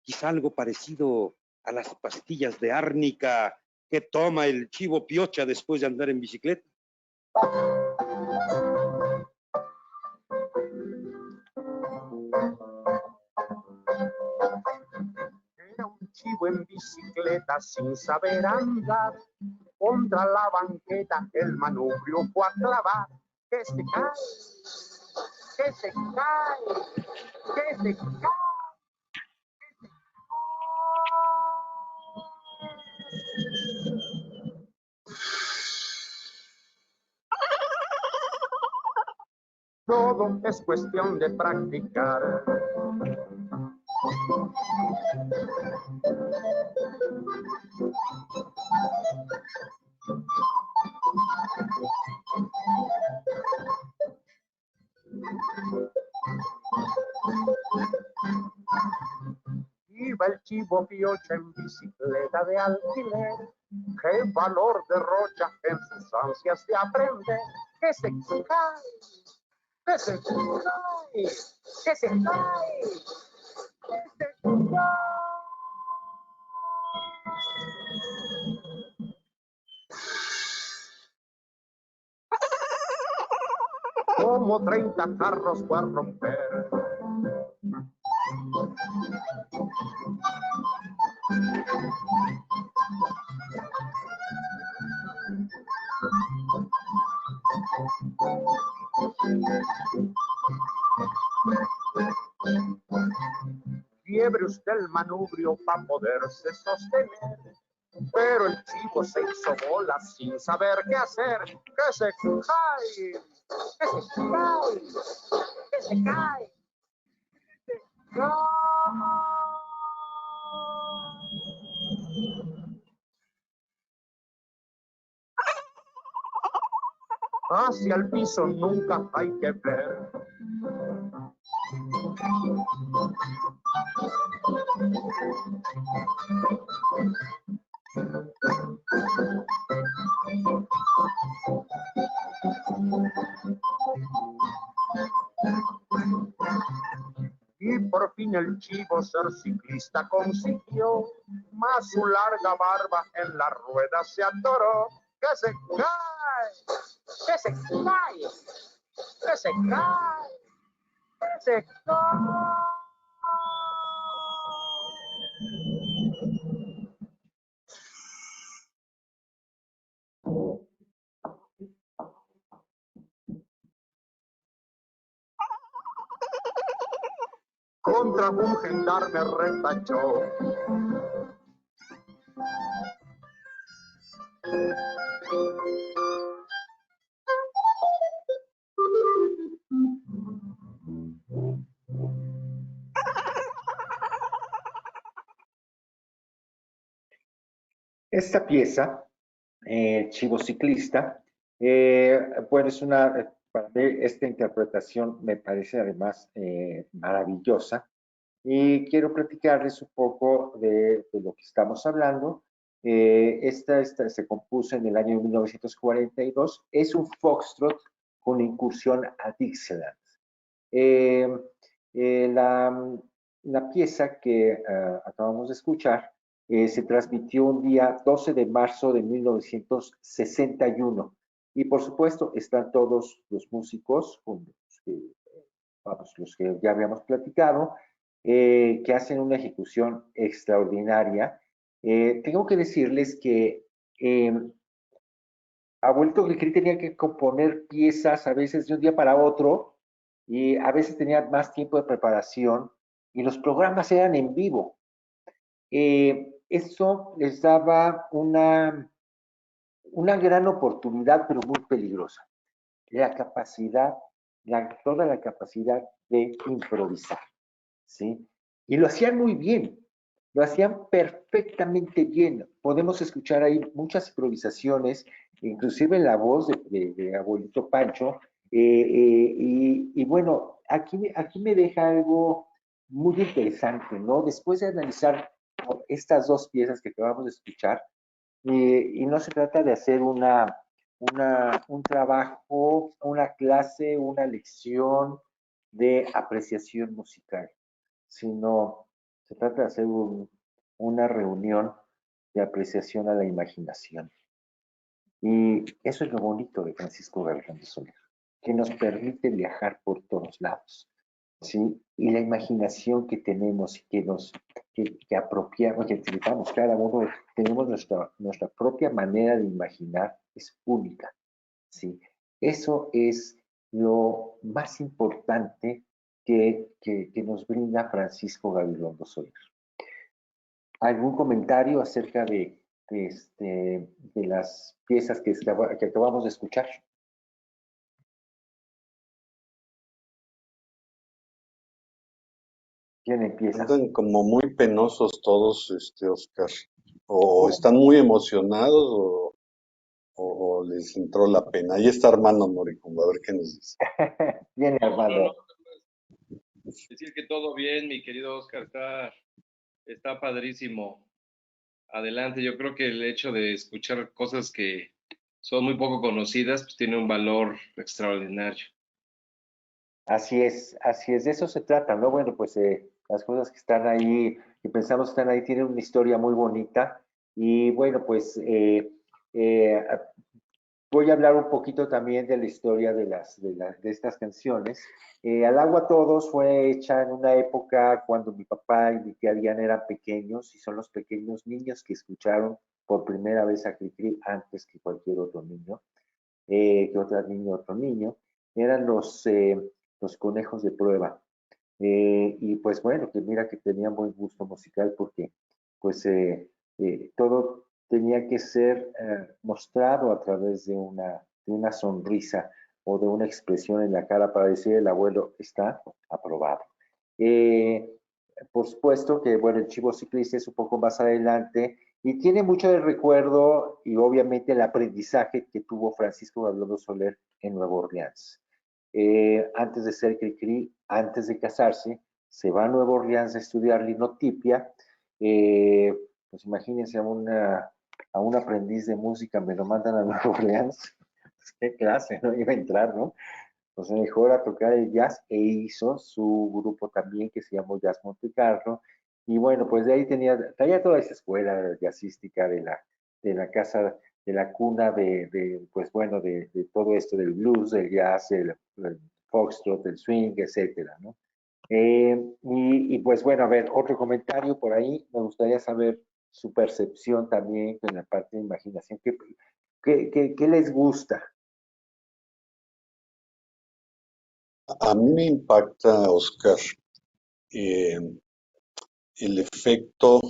Quizá algo parecido a las pastillas de árnica que toma el chivo piocha después de andar en bicicleta.
Era un chivo en bicicleta sin saber andar. Contra la banqueta el manubrio fue a clavar. Que se cae, que se cae, que se cae. Todo es cuestión de practicar. Iba el chivo piocha en bicicleta de alquiler. Qué valor derrocha en sus ansias de aprender. Que se cae, que se cae, que se cae, que se cae. Como 30 carros fue a romper. Quiebre usted el manubrio para poderse sostener. Pero el chivo se hizo bola sin saber qué hacer. Que se cae, que se cae, que se cae, que se cae. Hacia el piso nunca hay que ver. Y por fin el chivo ser ciclista consiguió, mas su larga barba en la rueda se atoró. Que se cae, que se cae, que se cae, que se cae. contra un gendarme retachó.
Esta pieza, Chivo Ciclista, bueno, es una, para mí esta interpretación me parece además maravillosa y quiero platicarles un poco de lo que estamos hablando. Esta se compuso en el año 1942, es un foxtrot con incursión a Dixieland. Eh, la pieza que acabamos de escuchar se transmitió un día 12 de marzo de 1961 y por supuesto están todos los músicos, los que ya habíamos platicado, que hacen una ejecución extraordinaria. Tengo que decirles que Abuelito Cricri tenía que componer piezas a veces de un día para otro y a veces tenía más tiempo de preparación y los programas eran en vivo. Eso les daba una gran oportunidad, pero muy peligrosa. La capacidad, toda la capacidad de improvisar, ¿sí? Y lo hacían muy bien, lo hacían perfectamente bien. Podemos escuchar ahí muchas improvisaciones, inclusive en la voz de Abuelito Pancho. Y bueno, aquí me deja algo muy interesante, ¿no? Después de analizar estas dos piezas que acabamos de escuchar, y no se trata de hacer un trabajo, una clase, una lección de apreciación musical, sino se trata de hacer una reunión de apreciación a la imaginación. Y eso es lo bonito de Francisco Gavilán de Soler, que nos permite viajar por todos lados, ¿sí? Y la imaginación que tenemos y que apropiamos, que utilizamos cada uno, tenemos nuestra propia manera de imaginar, es única, ¿sí? Eso es lo más importante que nos brinda Francisco Gabilondo Soler. ¿Algún comentario acerca de las piezas que acabamos de escuchar? ¿Quién empieza?
Andan como muy penosos todos, Oscar. O están muy emocionados o les entró la pena. Ahí está Armando Moricumbo, a ver qué nos dice.
Viene Armando.
Decir que todo bien, mi querido Oscar, está padrísimo. Adelante, yo creo que el hecho de escuchar cosas que son muy poco conocidas, pues tiene un valor extraordinario.
Así es, de eso se trata, ¿no? Bueno, pues las cosas que están ahí, que pensamos que están ahí, tienen una historia muy bonita. Y bueno, pues voy a hablar un poquito también de la historia de estas canciones. Al agua todos fue hecha en una época cuando mi papá y mi tía Diana eran pequeños y son los pequeños niños que escucharon por primera vez a Cricri antes que cualquier otro niño, que otro niño. Eran los conejos de prueba. Y pues bueno, que mira que tenían buen gusto musical porque pues todo tenía que ser mostrado a través de una sonrisa o de una expresión en la cara para decir el abuelo está aprobado. Por supuesto que bueno, el Chivo Ciclista es un poco más adelante y tiene mucho de recuerdo y obviamente el aprendizaje que tuvo Francisco Gabilondo Soler en Nueva Orleans. Antes de ser Cricri, antes de casarse, se va a Nueva Orleans a estudiar linotipia. Pues imagínense a un aprendiz de música, me lo mandan a Nueva Orleans. Qué clase, ¿no? Iba a entrar, ¿no? Pues mejor a tocar el jazz e hizo su grupo también que se llamó Jazz Monte Carlo. Y bueno, pues de ahí traía toda esa escuela jazzística de la casa, de la cuna pues bueno, de todo esto del blues, del jazz, el foxtrot, el swing, etcétera, ¿no? Y pues bueno, a ver, otro comentario por ahí, me gustaría saber su percepción también en la parte de imaginación. ¿Qué les gusta?
A mí me impacta, Oscar, eh, el efecto,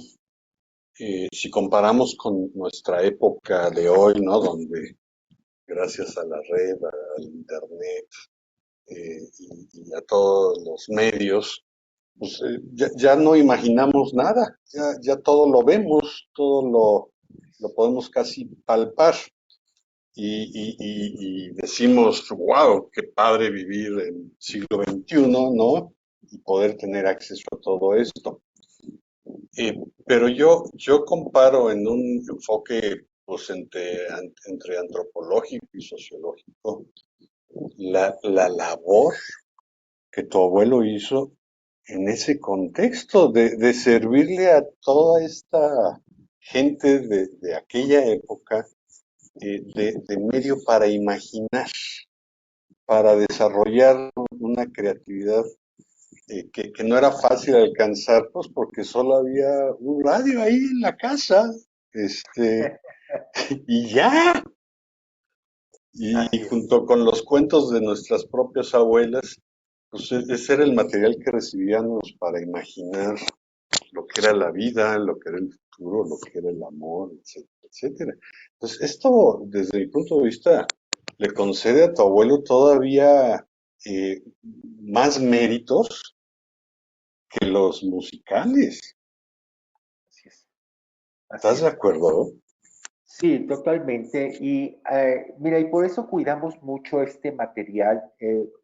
si comparamos con nuestra época de hoy, ¿no? Donde gracias a la red, al internet y a todos los medios, pues ya no imaginamos nada, ya todo lo vemos, lo podemos casi palpar y decimos, wow, qué padre vivir en el siglo XXI, ¿no? Y poder tener acceso a todo esto. Pero yo comparo en un enfoque pues, entre antropológico y sociológico la labor que tu abuelo hizo en ese contexto de servirle a toda esta gente de aquella época de medio para imaginar, para desarrollar una creatividad que no era fácil alcanzar, pues porque solo había un radio ahí en la casa, y ya. Y junto con los cuentos de nuestras propias abuelas, pues ese era el material que recibíamos para imaginar lo que era la vida, lo que era el futuro, lo que era el amor, etcétera, etcétera. Entonces, esto, desde mi punto de vista, le concede a tu abuelo todavía más méritos que los musicales.
Así es.
¿Estás de acuerdo?
Sí, totalmente. Y mira, y por eso cuidamos mucho este material.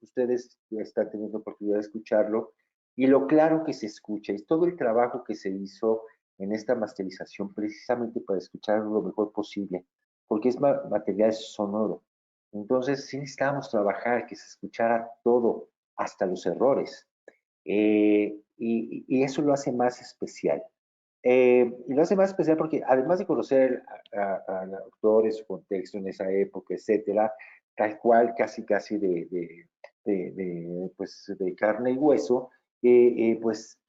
Ustedes están teniendo oportunidad de escucharlo y lo claro que se escucha. Es todo el trabajo que se hizo en esta masterización precisamente para escucharlo lo mejor posible, porque es material sonoro. Entonces, sí necesitábamos trabajar, que se escuchara todo, hasta los errores. Y eso lo hace más especial. Y lo hace más especial porque además de conocer al autor, su contexto en esa época, etcétera, tal cual, casi pues, de carne y hueso, pues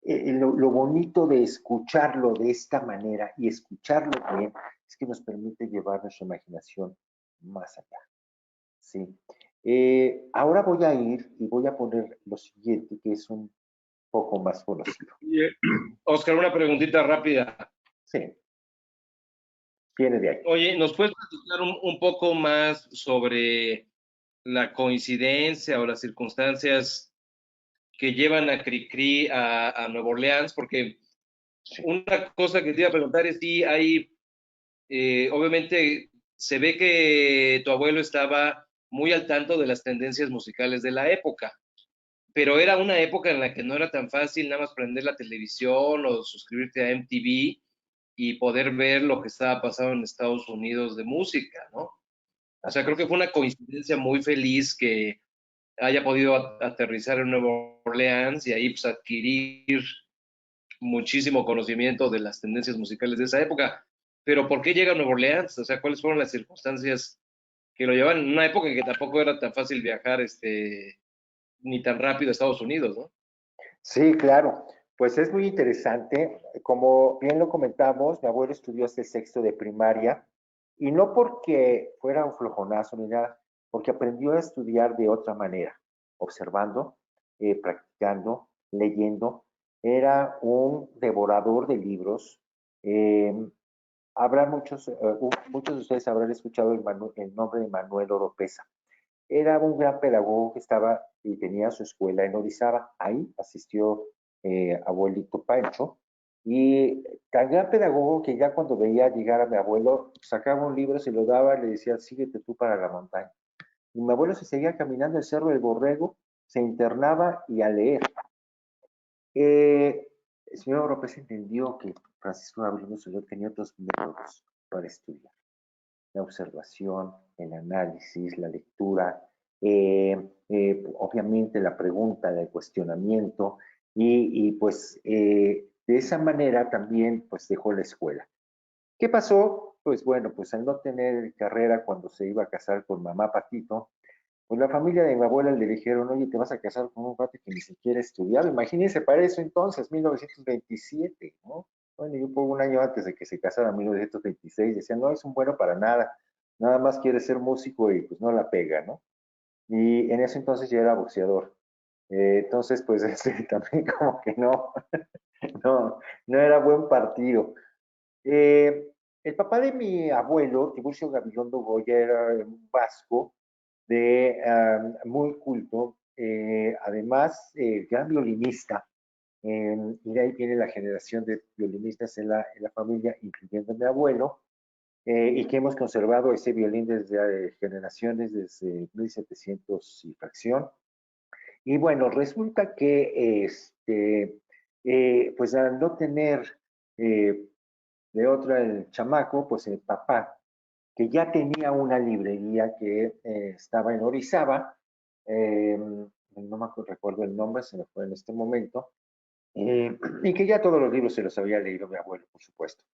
lo bonito de escucharlo de esta manera y escucharlo bien es que nos permite llevar nuestra imaginación más allá. ¿Sí? Ahora voy a ir y voy a poner lo siguiente, que es un poco más conocido.
Oscar, una preguntita rápida.
Sí. Viene de ahí.
Oye, ¿nos puedes platicar un poco más sobre la coincidencia o las circunstancias que llevan a Cricri a Nueva Orleans? Porque una cosa que te iba a preguntar es si hay, obviamente, se ve que tu abuelo estaba muy al tanto de las tendencias musicales de la época, pero era una época en la que no era tan fácil nada más prender la televisión o suscribirte a MTV y poder ver lo que estaba pasando en Estados Unidos de música, ¿no? O sea, creo que fue una coincidencia muy feliz que haya podido aterrizar en Nueva Orleans y ahí pues adquirir muchísimo conocimiento de las tendencias musicales de esa época. Pero ¿por qué llega a Nueva Orleans? O sea, ¿cuáles fueron las circunstancias que lo llevan en una época en que tampoco era tan fácil viajar ni tan rápido a Estados Unidos, ¿no?
Sí, claro. Pues es muy interesante. Como bien lo comentamos, mi abuelo estudió hasta el sexto de primaria y no porque fuera un flojonazo ni nada, porque aprendió a estudiar de otra manera, observando, practicando, leyendo. Era un devorador de libros. Eh, Habrá muchos de ustedes habrán escuchado el nombre de Manuel Oropesa. Era un gran pedagogo que estaba y tenía su escuela en Orizaba. Ahí asistió abuelito Pancho. Y tan gran pedagogo que ya cuando veía llegar a mi abuelo, sacaba un libro, se lo daba, le decía, síguete tú para la montaña. Y mi abuelo se seguía caminando el Cerro del Borrego, se internaba y a leer. El señor Oropesa entendió que Francisco Gabriel Musoló tenía otros métodos para estudiar. La observación, el análisis, la lectura, obviamente la pregunta, el cuestionamiento y pues de esa manera también pues dejó la escuela. ¿Qué pasó? Pues bueno, pues al no tener carrera cuando se iba a casar con mamá Patito, pues la familia de mi abuela le dijeron, oye, te vas a casar con un cuate que ni siquiera estudiaba. Imagínense para eso entonces, 1927, ¿no? Bueno, yo por un año antes de que se casara, en 1926, decían, no, es un bueno para nada, nada más quiere ser músico y pues no la pega, ¿no? Y en ese entonces ya era boxeador. Entonces, pues también como que no era buen partido. El papá de mi abuelo, Tiburcio Gabilondo Goya, era un vasco muy culto, además gran violinista, y de ahí viene la generación de violinistas en la familia, incluyendo mi abuelo, y que hemos conservado ese violín desde generaciones, desde 1700 y fracción. Y bueno, resulta que pues al no tener de otra el chamaco, pues el papá, que ya tenía una librería que estaba en Orizaba, no me recuerdo el nombre, se me fue en este momento, y que ya todos los libros se los había leído mi abuelo, por supuesto.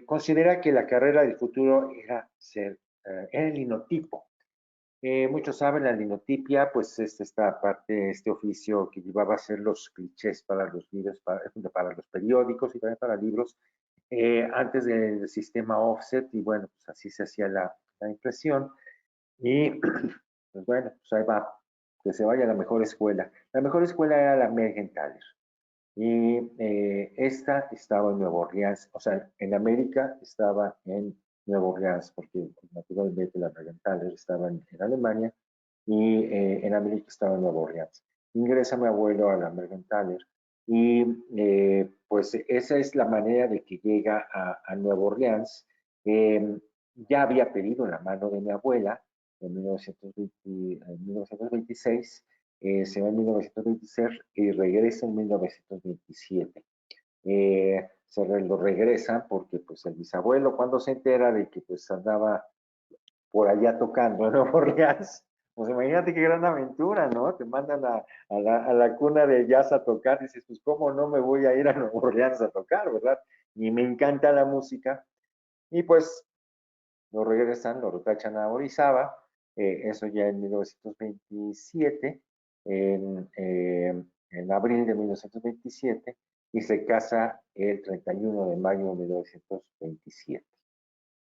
Considera que la carrera del futuro era era el linotipo. Muchos saben, la linotipia, pues es esta parte, este oficio que llevaba a hacer los clichés para los libros, para los periódicos y también para libros, antes del sistema offset, y bueno, pues así se hacía la impresión. Y pues bueno, pues ahí va, que se vaya a la mejor escuela. La mejor escuela era la Mergenthaler. Y esta estaba en Nueva Orleans, o sea, en América estaba en Nueva Orleans, porque naturalmente la Mergenthaler estaba en Alemania y en América estaba en Nueva Orleans. Ingresa mi abuelo a la Mergenthaler y pues esa es la manera de que llega a Nueva Orleans. Ya había pedido la mano de mi abuela en 1926, se va en 1926 y regresa en 1927. Se lo regresan porque pues el bisabuelo, cuando se entera de que pues andaba por allá tocando en Nueva Orleans, pues imagínate qué gran aventura, ¿no? Te mandan a la cuna de jazz a tocar, dices, pues cómo no me voy a ir a Nueva Orleans a tocar, ¿verdad? Y me encanta la música. Y pues lo regresan, lo retachan a Orizaba, eso ya en 1927, en abril de 1927, y se casa el 31 de mayo de 1927.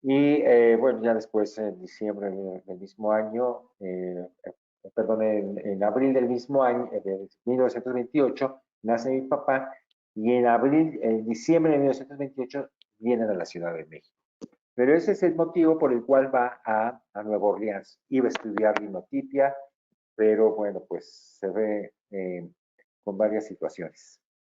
Y bueno, ya después, en diciembre del mismo año, perdón, en abril del mismo año, de 1928, nace mi papá, y en diciembre de 1928, vienen a la Ciudad de México. Pero ese es el motivo por el cual va a Nueva Orleans. Iba a estudiar linotipia, pero bueno, pues se ve con varias situaciones.